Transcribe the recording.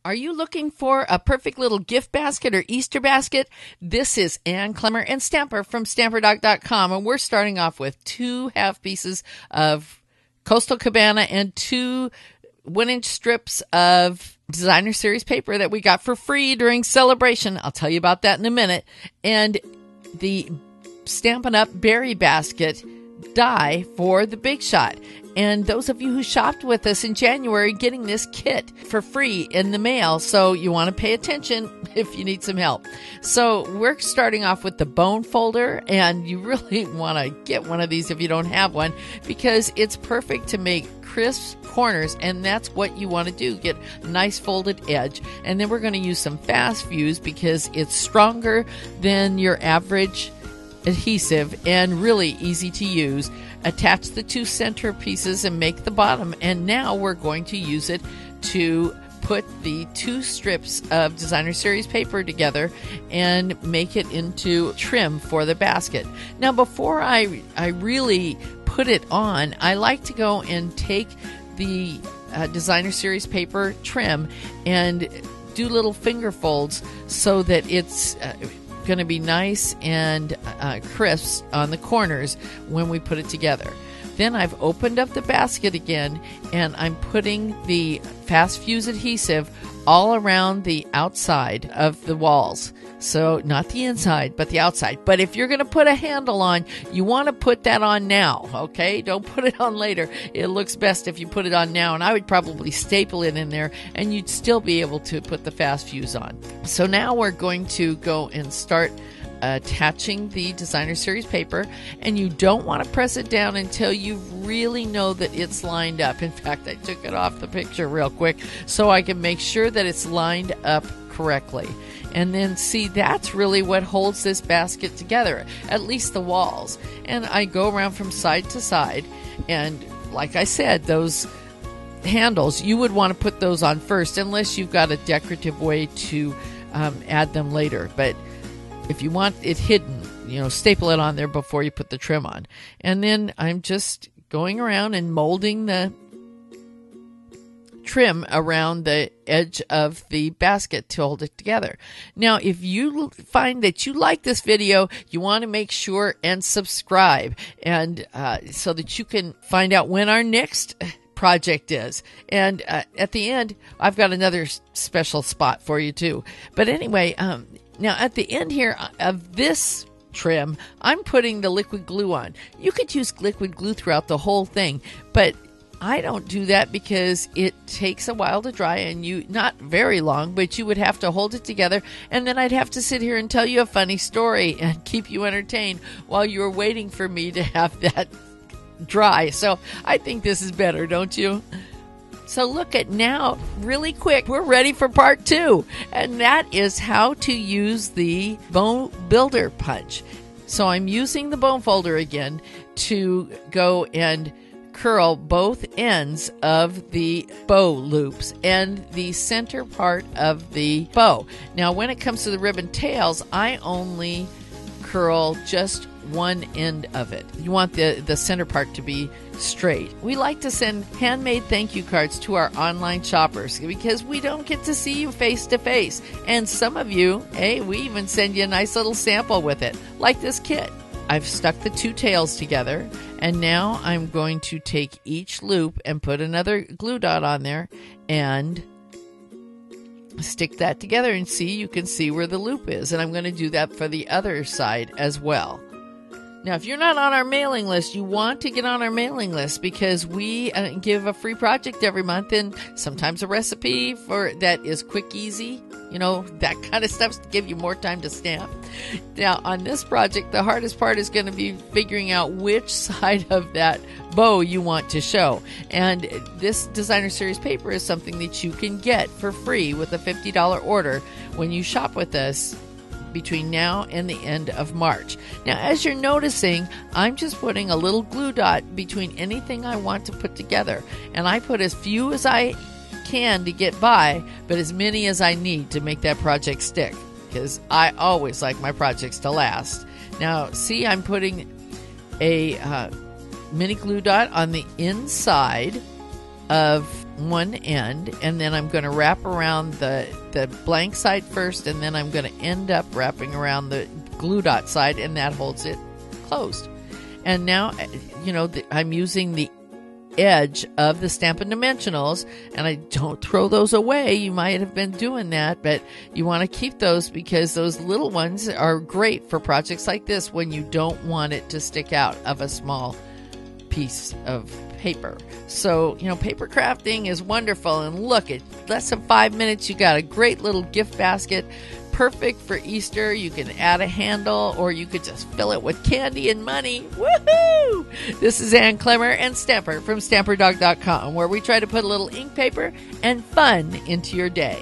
Are you looking for a perfect little gift basket or Easter basket? This is Ann Clemmer and Stamper from StamperDoc.com, and we're starting off with 2 half pieces of Coastal Cabana and 2 1-inch strips of Designer Series paper that we got for free during celebration. I'll tell you about that in a minute. And the Stampin' Up! Berry basket die for the Big Shot. And those of you who shopped with us in January getting this kit for free in the mail, so you want to pay attention if you need some help. So we're starting off with the bone folder, and you really want to get one of these if you don't have one, because it's perfect to make crisp corners, and that's what you want to do. Get a nice folded edge. And then we're going to use some fast fuse because it's stronger than your average adhesive and really easy to use. Attach the 2 center pieces and make the bottom, and now we're going to use it to put the 2 strips of Designer Series paper together and make it into trim for the basket. Now, before I really put it on, I like to go and take the Designer Series paper trim and do little finger folds so that it's going to be nice and crisp on the corners when we put it together. Then I've opened up the basket again, and I'm putting the fast fuse adhesive all around the outside of the walls. So not the inside, but the outside. But if you're going to put a handle on, you want to put that on now, okay? Don't put it on later. It looks best if you put it on now, and I would probably staple it in there, and you'd still be able to put the fast fuse on. So now we're going to go and start attaching the Designer Series paper, and you don't want to press it down until you really know that it's lined up. In fact, I took it off the picture real quick so I can make sure that it's lined up correctly. And then see, that's really what holds this basket together, at least the walls. And I go around from side to side, and like I said, those handles, you would want to put those on first unless you've got a decorative way to add them later. But if you want it hidden, staple it on there before you put the trim on. And then I'm just going around and molding the trim around the edge of the basket to hold it together. Now, if you find that you like this video, you want to make sure and subscribe, and so that you can find out when our next project is. And at the end, I've got another special spot for you too. But anyway, now at the end here of this trim, I'm putting the liquid glue on. You could use liquid glue throughout the whole thing, but I don't do that because it takes a while to dry, and not very long, but you would have to hold it together, and then I'd have to sit here and tell you a funny story and keep you entertained while you were waiting for me to have that dry. So I think this is better, don't you? So look at now, really quick, we're ready for part 2, and that is how to use the bone builder punch. So I'm using the bone folder again to go and curl both ends of the bow loops and the center part of the bow. Now, when it comes to the ribbon tails, I only curl just one end of it. You want the center part to be straight. We like to send handmade thank you cards to our online shoppers because we don't get to see you face to face. And some of you, we even send you a nice little sample with it, like this kit. I've stuck the 2 tails together, and now I'm going to take each loop and put another glue dot on there and stick that together, and you can see where the loop is. And I'm going to do that for the other side as well. Now, if you're not on our mailing list, you want to get on our mailing list because we give a free project every month, and sometimes a recipe that is quick, easy, that kind of stuff to give you more time to stamp. Now, on this project, the hardest part is going to be figuring out which side of that bow you want to show. And this Designer Series paper is something that you can get for free with a $50 order when you shop with us between now and the end of March. Now, as you're noticing, I'm just putting a little glue dot between anything I want to put together. And I put as few as I can to get by, but as many as I need to make that project stick, because I always like my projects to last. Now, see, I'm putting a mini glue dot on the inside of one end, and then I'm going to wrap around the blank side first, and then I'm going to end up wrapping around the glue dot side, and that holds it closed. And now, I'm using the edge of the Stampin' Dimensionals, and I don't throw those away. You might have been doing that, but you want to keep those because those little ones are great for projects like this when you don't want it to stick out of a small piece of paper. So, paper crafting is wonderful, and look, at less than 5 minutes, you got a great little gift basket. Perfect for Easter. You can add a handle, or you could just fill it with candy and money. Woohoo! This is Ann Clemmer and Stamper from StamperDog.com, where we try to put a little ink paper and fun into your day.